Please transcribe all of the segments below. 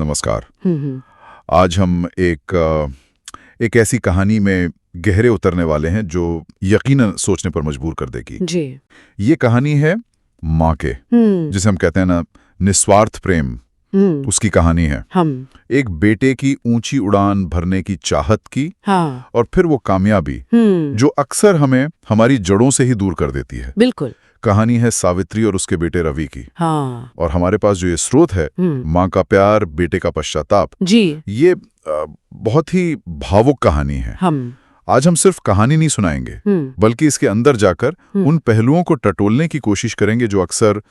नमस्कार। आज हम एक ऐसी कहानी में गहरे उतरने वाले हैं जो यकीनन सोचने पर मजबूर कर देगी जी। ये कहानी है माँ के, जिसे हम कहते हैं ना निस्वार्थ प्रेम। उसकी कहानी है एक बेटे की ऊंची उड़ान भरने की चाहत की, हाँ। और फिर वो कामयाबी जो अक्सर हमें हमारी जड़ों से ही दूर कर देती है। बिल्कुल। कहानी है सावित्री और उसके बेटे रवि की। हाँ। और हमारे पास जो ये स्रोत है, माँ का प्यार, बेटे का पश्चाताप, जी, ये बहुत ही भावुक कहानी है। आज हम सिर्फ कहानी नहीं सुनाएंगे, बल्कि इसके अंदर जाकर उन पहलुओं को टटोलने की कोशिश करेंगे जो अक्सर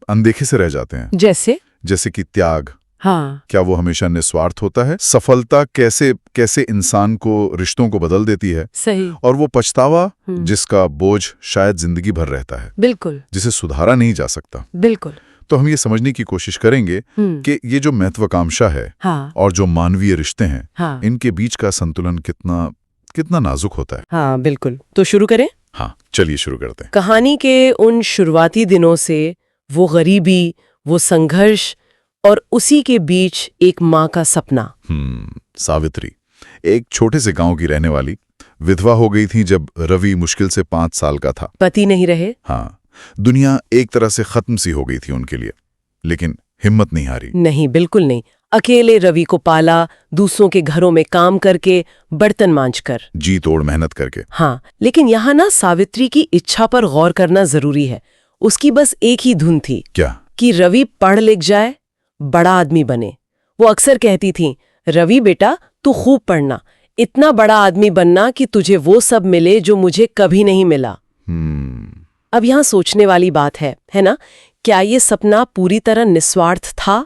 अनदेखे से रह जाते हैं। जैसे कि त्याग, हाँ। क्या वो हमेशा निस्वार्थ होता है? सफलता कैसे इंसान को, रिश्तों को बदल देती है? सही। और वो पछतावा जिसका बोझ शायद जिंदगी भर रहता है, बिल्कुल, जिसे सुधारा नहीं जा सकता। बिल्कुल। तो हम ये समझने की कोशिश करेंगे कि ये जो महत्वाकांक्षा है, हाँ। और जो मानवीय रिश्ते हैं, हाँ। इनके बीच का संतुलन कितना नाजुक होता है। हाँ, बिल्कुल। तो शुरू करें? हाँ, चलिए शुरू करते हैं। कहानी के उन शुरुआती दिनों से वो गरीबी, वो संघर्ष और उसी के बीच एक माँ का सपना। सावित्री एक छोटे से गांव की रहने वाली विधवा हो गई थी जब रवि मुश्किल से 5 साल का था। पति नहीं रहे। हाँ, दुनिया एक तरह से खत्म सी हो गई थी उनके लिए, लेकिन हिम्मत नहीं हारी। नहीं, बिल्कुल नहीं। अकेले रवि को पाला, दूसरों के घरों में काम करके, बर्तन मांजकर, जी तोड़ मेहनत करके। हाँ, लेकिन यहाँ ना सावित्री की इच्छा पर गौर करना जरूरी है। उसकी बस एक ही धुन थी। क्या? कि रवि पढ़ लिख जाए, बड़ा आदमी बने। वो अक्सर कहती थी, रवि बेटा तू खूब पढ़ना, इतना बड़ा आदमी बनना कि तुझे वो सब मिले जो मुझे कभी नहीं मिला। अब यहाँ सोचने वाली बात है ना? क्या ये सपना पूरी तरह निस्वार्थ था,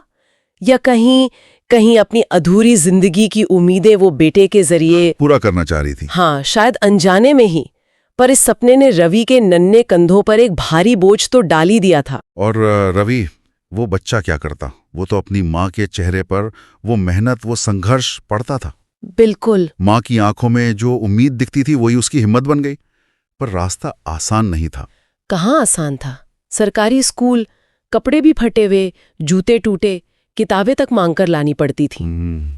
या कहीं अपनी अधूरी जिंदगी की उम्मीदें वो बेटे के जरिए पूरा करना चाह रही थी? हाँ, शायद अनजाने में ही। पर इस सपने ने रवि के नन्हे कंधों पर एक भारी बोझ तो डाल ही दिया था। और रवि, वो बच्चा क्या करता? वो तो अपनी माँ के चेहरे पर वो मेहनत, वो संघर्ष पड़ता था। बिल्कुल। माँ की आंखों में जो उम्मीद दिखती थी वही उसकी हिम्मत बन गई। पर रास्ता आसान नहीं था। कहाँ आसान था? सरकारी स्कूल, कपड़े भी फटे हुए, जूते टूटे, किताबें तक मांगकर लानी पड़ती थी।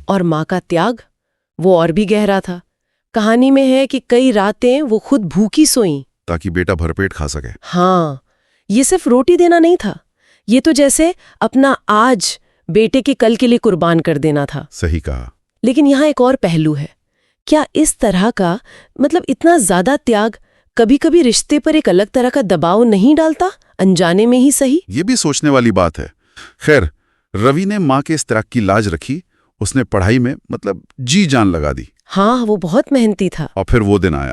और माँ का त्याग, वो और भी गहरा था। कहानी में है कि कई रातें वो खुद भूखी सोईं ताकि बेटा भरपेट खा सके। हाँ, ये सिर्फ रोटी देना नहीं था, ये तो जैसे अपना आज बेटे के कल के लिए कुर्बान कर देना था। सही कहा। लेकिन यहाँ एक और पहलू है। क्या इस तरह का, मतलब इतना ज्यादा त्याग, कभी कभी रिश्ते पर एक अलग तरह का दबाव नहीं डालता, अनजाने में ही सही? ये भी सोचने वाली बात है। खैर, रवि ने माँ के इस तरह की लाज रखी। उसने पढ़ाई में जी जान लगा दी। हाँ, वो बहुत मेहनती था। और फिर वो दिन आया,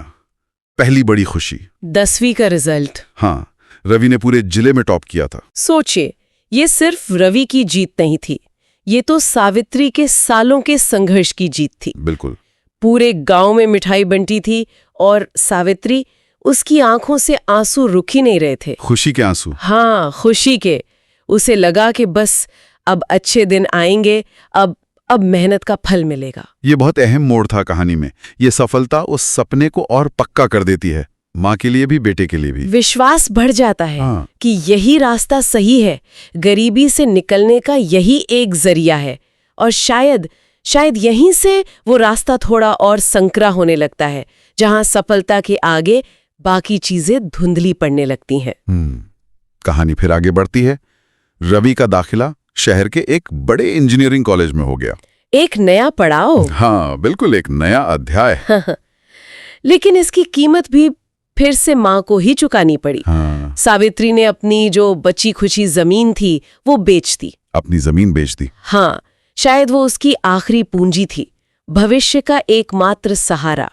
पहली बड़ी खुशी, 10वीं का रिजल्ट। हाँ, रवि ने पूरे जिले में टॉप किया था। सोचिए, ये सिर्फ रवि की जीत नहीं थी, ये तो सावित्री के सालों के संघर्ष की जीत थी। बिल्कुल। पूरे गांव में मिठाई बंटी थी और सावित्री, उसकी आंखों से आंसू रुक ही नहीं रहे थे। खुशी के आंसू। हाँ, खुशी के। उसे लगा कि बस अब अच्छे दिन आएंगे, अब मेहनत का फल मिलेगा। ये बहुत अहम मोड़ था कहानी में। ये सफलता उस सपने को और पक्का कर देती है, माँ के लिए भी, बेटे के लिए भी। विश्वास बढ़ जाता है। हाँ। कि यही रास्ता सही है, गरीबी से निकलने का यही एक जरिया है। और शायद यहीं से वो रास्ता थोड़ा और संकरा होने लगता है, जहां सफलता के आगे बाकी चीजें धुंधली पड़ने लगती हैं। कहानी फिर आगे बढ़ती है। रवि का दाखिला शहर के एक बड़े इंजीनियरिंग कॉलेज में हो गया। एक नया पड़ाव। हाँ, बिल्कुल, एक नया अध्याय। लेकिन इसकी कीमत भी फिर से माँ को ही चुकानी पड़ी। हाँ। सावित्री ने अपनी जो बची खुची जमीन थी वो बेच दी। अपनी जमीन बेच दी। हाँ, शायद वो उसकी आखिरी पूंजी थी, भविष्य का एकमात्र सहारा।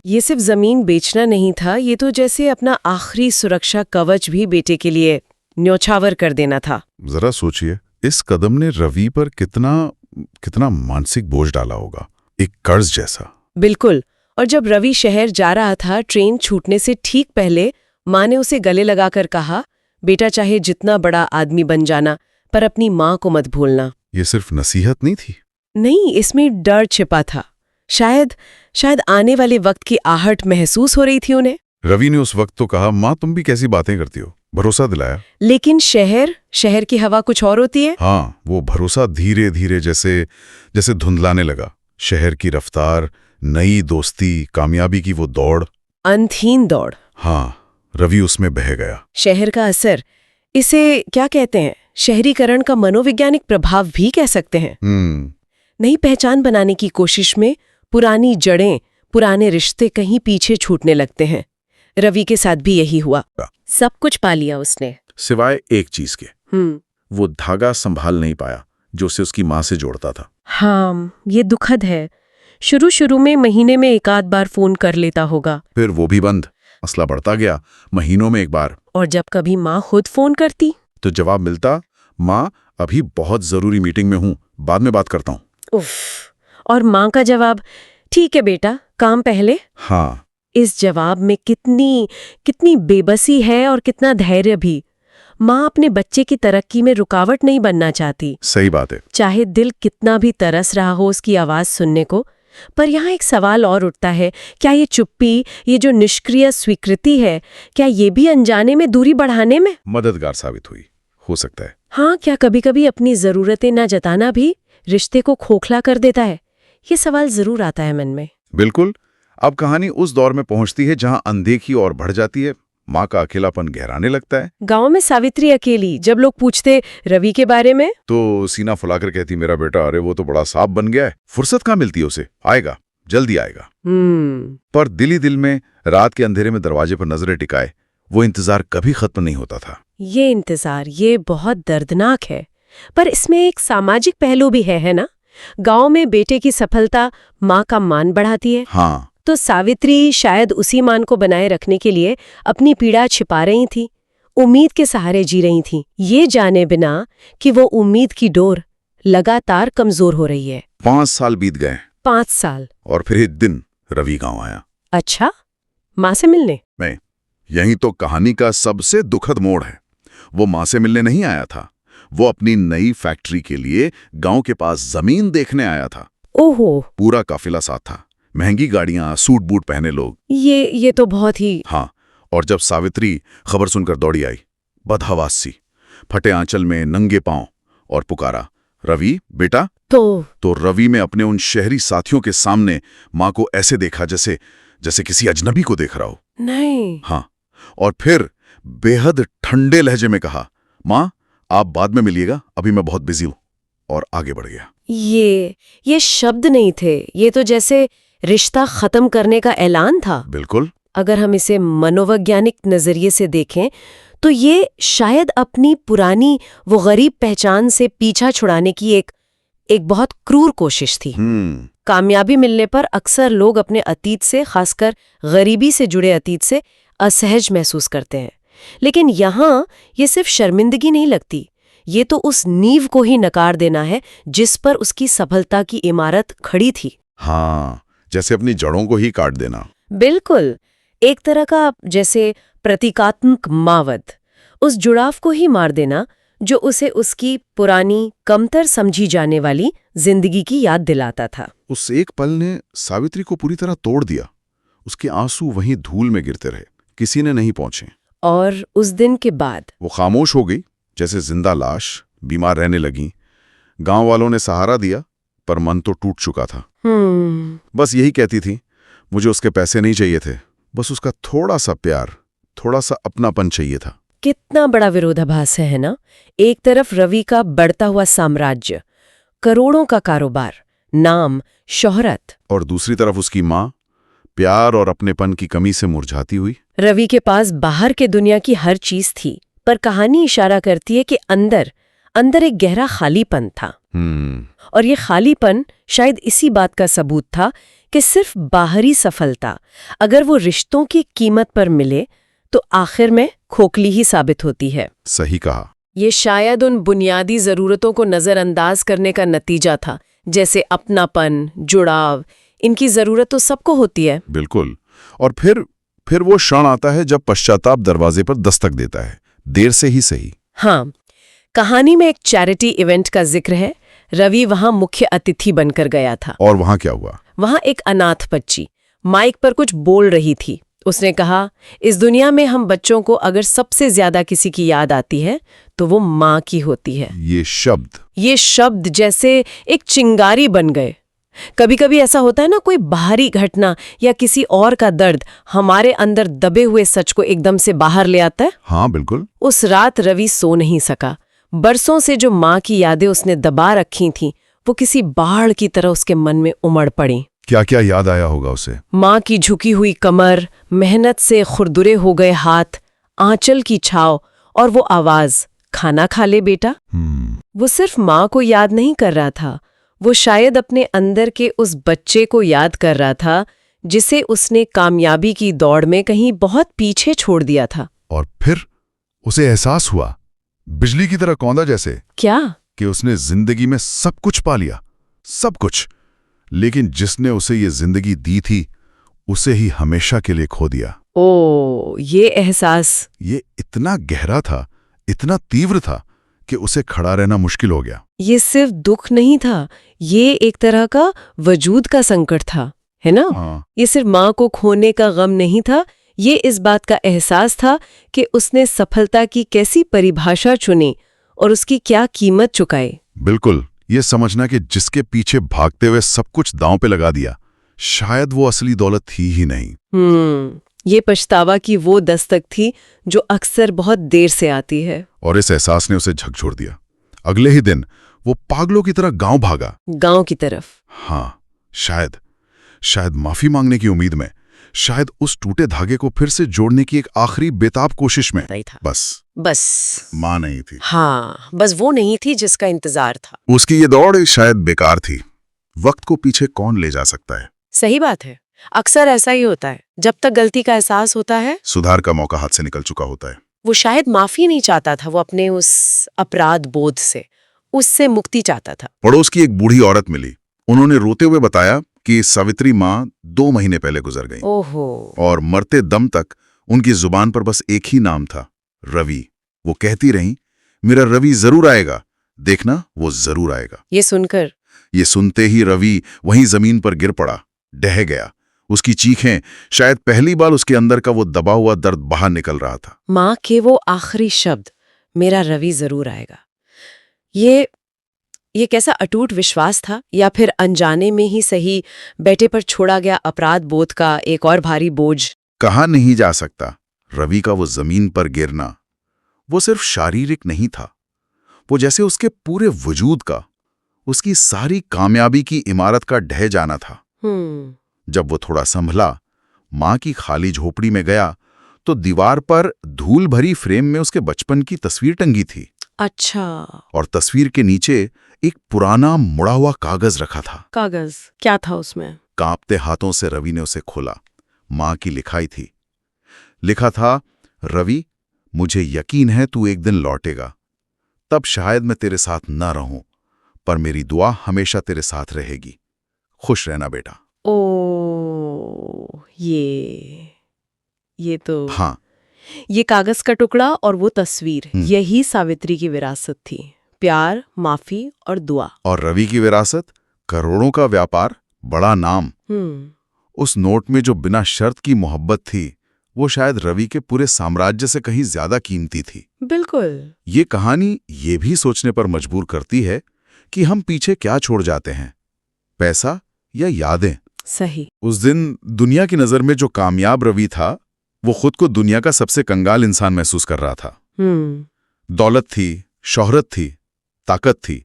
ये सिर्फ जमीन बेचना नहीं था, ये तो जैसे अपना आखिरी सुरक्षा कवच भी बेटे के लिए न्योछावर कर देना था। जरा सोचिए, इस कदम ने रवि पर कितना मानसिक बोझ डाला होगा, एक कर्ज जैसा। बिल्कुल। और जब रवि शहर जा रहा था, ट्रेन छूटने से ठीक पहले माँ ने उसे गले लगाकर कहा, बेटा चाहे जितना बड़ा आदमी बन जाना, पर अपनी माँ को मत भूलना। ये सिर्फ नसीहत नहीं थी। नहीं, इसमें डर छिपा था। शायद आने वाले वक्त की आहट महसूस हो रही थी उन्हें। रवि ने उस वक्त तो कहा, माँ तुम भी कैसी बातें करती हो, भरोसा दिलाया। लेकिन शहर की हवा कुछ और होती है। हाँ, वो भरोसा धीरे धीरे जैसे धुंधलाने लगा। शहर की रफ्तार, नई दोस्ती, कामयाबी की वो दौड़, अंतहीन दौड़। हाँ, रवि उसमें बह गया। शहर का असर, इसे क्या कहते हैं, शहरीकरण का मनोवैज्ञानिक प्रभाव भी कह सकते हैं। नई पहचान बनाने की कोशिश में पुरानी जड़ें, पुराने रिश्ते कहीं पीछे छूटने लगते हैं। रवि के साथ भी यही हुआ। सब कुछ पा लिया उसने, सिवाय एक चीज के। वो धागा संभाल नहीं पाया जो उसे उसकी माँ से जोड़ता था। हाँ, ये दुखद है। शुरू में महीने में एक आध बार फोन कर लेता होगा, फिर वो भी बंद। मसला बढ़ता गया, महीनों में एक बार। और जब कभी माँ खुद फोन करती तो जवाब मिलता, माँ अभी बहुत जरूरी मीटिंग में हूं, बाद में बात करता हूं। उफ, और माँ का जवाब, ठीक है बेटा, काम पहले। हाँ, इस जवाब में कितनी बेबसी है और कितना धैर्य भी। माँ अपने बच्चे की तरक्की में रुकावट नहीं बनना चाहती। सही बात है। चाहे दिल कितना भी तरस रहा हो उसकी आवाज सुनने को। पर यहाँ एक सवाल और उठता है, क्या ये चुप्पी, ये जो निष्क्रिय स्वीकृति है, क्या ये भी अनजाने में दूरी बढ़ाने में मददगार साबित हुई? हो सकता है। हाँ, क्या कभी-कभी अपनी जरूरतें न जताना भी रिश्ते को खोखला कर देता है? ये सवाल जरूर आता है मन में। बिल्कुल। अब कहानी उस दौर में पहुंचती है जहां अनदेखी और बढ़ जाती है। माँ का अकेलापन गहराने लगता है। गांव में सावित्री अकेली, जब लोग पूछते रवि के बारे में तो सीना फुलाकर कहती, मेरा बेटा, अरे वो तो बड़ा सांप बन गया है। फुर्सत कहाँ मिलती है उसे? आएगा, जल्दी आएगा। पर दिल ही दिल में रात के अंधेरे में दरवाजे पर नजरें टिकाए वो इंतजार कभी खत्म नहीं होता था। ये इंतजार, ये बहुत दर्दनाक है। पर इसमें एक सामाजिक पहलू भी है ना? गांव में बेटे की सफलता माँ का मान बढ़ाती है। हाँ, तो सावित्री शायद उसी मान को बनाए रखने के लिए अपनी पीड़ा छिपा रही थी, उम्मीद के सहारे जी रही थी, ये जाने बिना कि वो उम्मीद की डोर लगातार कमजोर हो रही है। 5 साल बीत गए। 5 साल। और फिर एक दिन रवि गांव आया। अच्छा, माँ से मिलने? मैं, यही तो कहानी का सबसे दुखद मोड़ है। वो माँ से मिलने नहीं आया था, वो अपनी नई फैक्ट्री के लिए गांव के पास जमीन देखने आया था। ओहो। पूरा काफिला साथ था, महंगी गाड़ियां, सूट बूट पहने लोग। ये तो बहुत ही। हाँ, और जब सावित्री खबर सुनकर दौड़ी आई, बदहवास सी, फटे आंचल में, नंगे पांव, और पुकारा, रवि बेटा। तो रवि में अपने उन शहरी साथियों के सामने माँ को ऐसे देखा जैसे किसी अजनबी को देख रहा हो। नहीं। हाँ, और फिर बेहद ठंडे लहजे में कहा, माँ आप बाद में मिलिएगा, अभी मैं बहुत बिजी हूं, और आगे बढ़ गया। ये शब्द नहीं थे, ये तो जैसे रिश्ता खत्म करने का ऐलान था। बिल्कुल। अगर हम इसे मनोवैज्ञानिक नजरिए से देखें तो ये शायद अपनी पुरानी वो गरीब पहचान से पीछा छुड़ाने की एक बहुत क्रूर कोशिश थी। कामयाबी मिलने पर अक्सर लोग अपने अतीत से, खासकर गरीबी से जुड़े अतीत से असहज महसूस करते हैं। लेकिन यहाँ ये सिर्फ शर्मिंदगी नहीं लगती, ये तो उस नींव को ही नकार देना है जिस पर उसकी सफलता की इमारत खड़ी थी। हाँ, जैसे अपनी जड़ों को ही काट देना। बिल्कुल, एक तरह का जैसे प्रतीकात्मक मावध, उस जुड़ाव को ही मार देना जो उसे उसकी पुरानी, कमतर समझी जाने वाली जिंदगी की याद दिलाता था। उस एक पल ने सावित्री को पूरी तरह तोड़ दिया। उसके आंसू वहीं धूल में गिरते रहे, किसी ने नहीं पहुंचे। और उस दिन के बाद वो खामोश हो गई, जैसे जिंदा लाश, बीमार रहने लगी। गांव वालों ने सहारा दिया, पर मन तो टूट चुका था। बस यही कहती थी, मुझे उसके पैसे नहीं चाहिए थे, बस उसका थोड़ा सा प्यार, थोड़ा सा अपनापन चाहिए था। कितना बड़ा विरोधाभास है ना? एक तरफ रवि का बढ़ता हुआ साम्राज्य, करोड़ों का कारोबार, नाम, शोहरत, और दूसरी तरफ उसकी माँ, प्यार और अपनेपन की कमी से मुरझाती हुई। रवि के पास बाहर के दुनिया की हर चीज थी, पर कहानी इशारा करती है कि अंदर एक गहरा खालीपन था। और ये खालीपन शायद इसी बात का सबूत था कि सिर्फ बाहरी सफलता अगर वो रिश्तों की कीमत पर मिले तो आखिर में खोखली ही साबित होती है। सही कहा। ये शायद उन बुनियादी जरूरतों को नजरअंदाज करने का नतीजा था, जैसे अपनापन, जुड़ाव। इनकी जरूरत तो सबको होती है। बिल्कुल। और फिर वो क्षण आता है जब पश्चाताप दरवाजे पर दस्तक देता है, देर से ही सही। हाँ, कहानी में एक चैरिटी इवेंट का जिक्र है। रवि वहां मुख्य अतिथि बनकर गया था। और वहां क्या हुआ? वहां एक अनाथ बच्ची माइक पर कुछ बोल रही थी। उसने कहा, इस दुनिया में हम बच्चों को अगर सबसे ज्यादा किसी की याद आती है तो वो माँ की होती है। ये शब्द जैसे एक चिंगारी बन गए। कभी कभी ऐसा होता है ना, कोई बाहरी घटना या किसी और का दर्द हमारे अंदर दबे हुए सच को एकदम से बाहर ले आता है। हाँ बिल्कुल। उस रात रवि सो नहीं सका। बरसों से जो माँ की यादें उसने दबा रखी थीं, वो किसी बाढ़ की तरह उसके मन में उमड़ पड़ी। क्या क्या याद आया होगा उसे? माँ की झुकी हुई कमर, मेहनत से खुरदुरे हो गए हाथ, आंचल की छाव और वो आवाज, खाना खा ले बेटा। वो सिर्फ माँ को याद नहीं कर रहा था, वो शायद अपने अंदर के उस बच्चे को याद कर रहा था जिसे उसने कामयाबी की दौड़ में कहीं बहुत पीछे छोड़ दिया था। और फिर उसे एहसास हुआ, बिजली की तरह कौंधा जैसे, क्या? कि उसने जिंदगी में सब कुछ पा लिया, सब कुछ, लेकिन जिसने उसे ये जिंदगी दी थी उसे ही हमेशा के लिए खो दिया। ये एहसास, ये इतना गहरा था, इतना तीव्र था कि उसे खड़ा रहना मुश्किल हो गया। ये सिर्फ दुख नहीं था, ये एक तरह का वजूद का संकट था, है ना? हाँ। ये सिर्फ माँ को खोने का गम नहीं था, ये इस बात का एहसास था कि उसने सफलता की कैसी परिभाषा चुनी और उसकी क्या कीमत चुकाई। बिल्कुल, ये समझना कि जिसके पीछे भागते हुए सब कुछ दांव पे लगा दिया, शायद वो असली दौलत थी ही नहीं। ये पछतावा की वो दस्तक थी जो अक्सर बहुत देर से आती है। और इस एहसास ने उसे झकझोर दिया। अगले ही दिन वो पागलों की तरह गांव भागा। गांव की तरफ? हाँ, शायद माफी मांगने की उम्मीद में, शायद उस टूटे धागे को फिर से जोड़ने की एक आखिरी बेताब कोशिश में। बस मां नहीं थी। हाँ, बस वो नहीं थी जिसका इंतजार था। उसकी ये दौड़ शायद बेकार थी। वक्त को पीछे कौन ले जा सकता है? सही बात है, अक्सर ऐसा ही होता है। जब तक गलती का एहसास होता है, सुधार का मौका हाथ से निकल चुका होता है। वो शायद माफी नहीं चाहता था, वो अपने उस अपराध बोध से, उससे मुक्ति चाहता था। पड़ोस की एक बूढ़ी औरत मिली। उन्होंने रोते हुए बताया कि सावित्री माँ 2 महीने पहले गुजर गई। ओहो। और मरते दम तक उनकी जुबान पर बस एक ही नाम था, रवि। वो कहती रही, मेरा रवि जरूर आएगा, देखना वो जरूर आएगा। ये सुनते ही रवि वहीं जमीन पर गिर पड़ा, ढह गया। उसकी चीखें, शायद पहली बार उसके अंदर का वो दबा हुआ दर्द बाहर निकल रहा था। माँ के वो आखिरी शब्द, मेरा रवि जरूर आएगा, ये कैसा अटूट विश्वास था, या फिर अनजाने में ही सही बेटे पर छोड़ा गया अपराध बोध का एक और भारी बोझ? कहा नहीं जा सकता। रवि का वो जमीन पर गिरना, वो सिर्फ शारीरिक नहीं था, वो जैसे उसके पूरे वजूद का, उसकी सारी कामयाबी की इमारत का ढह जाना था। जब वो थोड़ा संभला, माँ की खाली झोपड़ी में गया तो दीवार पर धूल भरी फ्रेम में उसके बचपन की तस्वीर टंगी थी। अच्छा। और तस्वीर के नीचे एक पुराना मुड़ा हुआ कागज रखा था। कागज? क्या था उसमें? कांपते हाथों से रवि ने उसे खोला। माँ की लिखाई थी। लिखा था, रवि, मुझे यकीन है तू एक दिन लौटेगा। तब शायद मैं तेरे साथ न रहूं, पर मेरी दुआ हमेशा तेरे साथ रहेगी। खुश रहना बेटा। ये तो हाँ, ये कागज का टुकड़ा और वो तस्वीर, यही सावित्री की विरासत थी। प्यार, माफी और दुआ। और रवि की विरासत, करोड़ों का व्यापार, बड़ा नाम। उस नोट में जो बिना शर्त की मोहब्बत थी, वो शायद रवि के पूरे साम्राज्य से कहीं ज्यादा कीमती थी। बिल्कुल। ये कहानी ये भी सोचने पर मजबूर करती है कि हम पीछे क्या छोड़ जाते हैं, पैसा या यादें। सही। उस दिन दुनिया की नजर में जो कामयाब रवि था, वो खुद को दुनिया का सबसे कंगाल इंसान महसूस कर रहा था। दौलत थी, शोहरत थी, ताकत थी,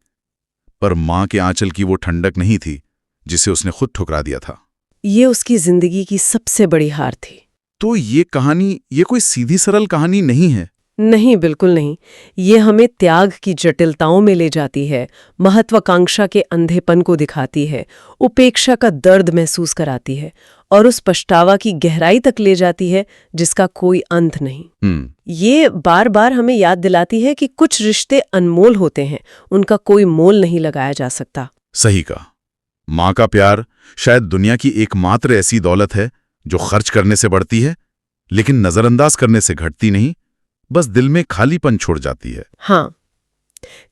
पर मां के आंचल की वो ठंडक नहीं थी जिसे उसने खुद ठुकरा दिया था। ये उसकी जिंदगी की सबसे बड़ी हार थी। तो ये कहानी, ये कोई सीधी सरल कहानी नहीं है। नहीं, बिल्कुल नहीं। ये हमें त्याग की जटिलताओं में ले जाती है, महत्वाकांक्षा के अंधेपन को दिखाती है, उपेक्षा का दर्द महसूस कराती है और उस पछतावा की गहराई तक ले जाती है जिसका कोई अंत नहीं। ये बार बार हमें याद दिलाती है कि कुछ रिश्ते अनमोल होते हैं, उनका कोई मोल नहीं लगाया जा सकता। सही कहा। माँ का प्यार शायद दुनिया की एकमात्र ऐसी दौलत है जो खर्च करने से बढ़ती है, लेकिन नजरअंदाज करने से घटती नहीं, बस दिल में खालीपन छोड़ जाती है। हाँ,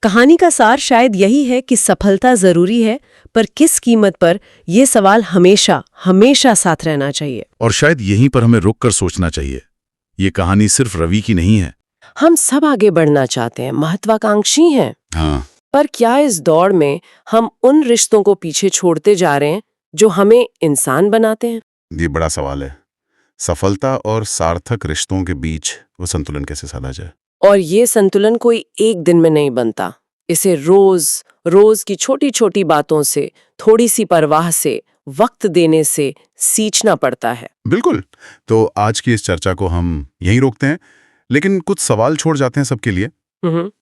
कहानी का सार शायद यही है कि सफलता जरूरी है, पर किस कीमत पर, ये सवाल हमेशा हमेशा साथ रहना चाहिए। और शायद यहीं पर हमें रुक कर सोचना चाहिए। ये कहानी सिर्फ रवि की नहीं है। हम सब आगे बढ़ना चाहते हैं, महत्वाकांक्षी हैं। हाँ। पर क्या इस दौड़ में हम उन रिश्तों को पीछे छोड़ते जा रहे हैं जो हमें इंसान बनाते हैं? ये बड़ा सवाल है। सफलता और सार्थक रिश्तों के बीच वो संतुलन कैसे साधा जाए? और ये संतुलन कोई एक दिन में नहीं बनता। इसे रोज रोज की छोटी छोटी बातों से, थोड़ी सी परवाह से, वक्त देने से सींचना पड़ता है। बिल्कुल। तो आज की इस चर्चा को हम यहीं रोकते हैं, लेकिन कुछ सवाल छोड़ जाते हैं सबके लिए।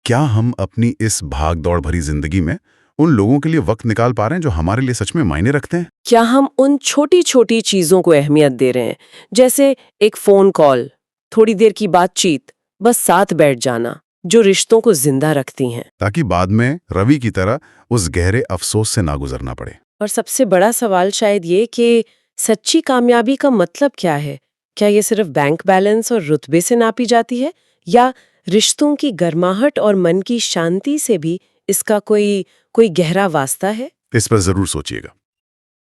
क्या हम अपनी इस भाग दौड़ भरी जिंदगी में उन लोगों के लिए वक्त निकाल पा रहे हैं जो हमारे लिए सच में मायने रखते हैं? क्या हम उन छोटी छोटी चीजों को अहमियत दे रहे हैं, जैसे एक फोन कॉल, थोड़ी देर की बातचीत, बस साथ बैठ जाना, जो रिश्तों को जिंदा रखती हैं, ताकि बाद में रवि की तरह उस गहरे अफसोस से ना गुजरना पड़े। और सबसे बड़ा सवाल शायद ये कि सच्ची कामयाबी का मतलब क्या है? क्या ये सिर्फ बैंक बैलेंस और रुतबे से नापी जाती है, या रिश्तों की गर्माहट और मन की शांति से भी इसका कोई गहरा वास्ता है? इस पर जरूर सोचिएगा।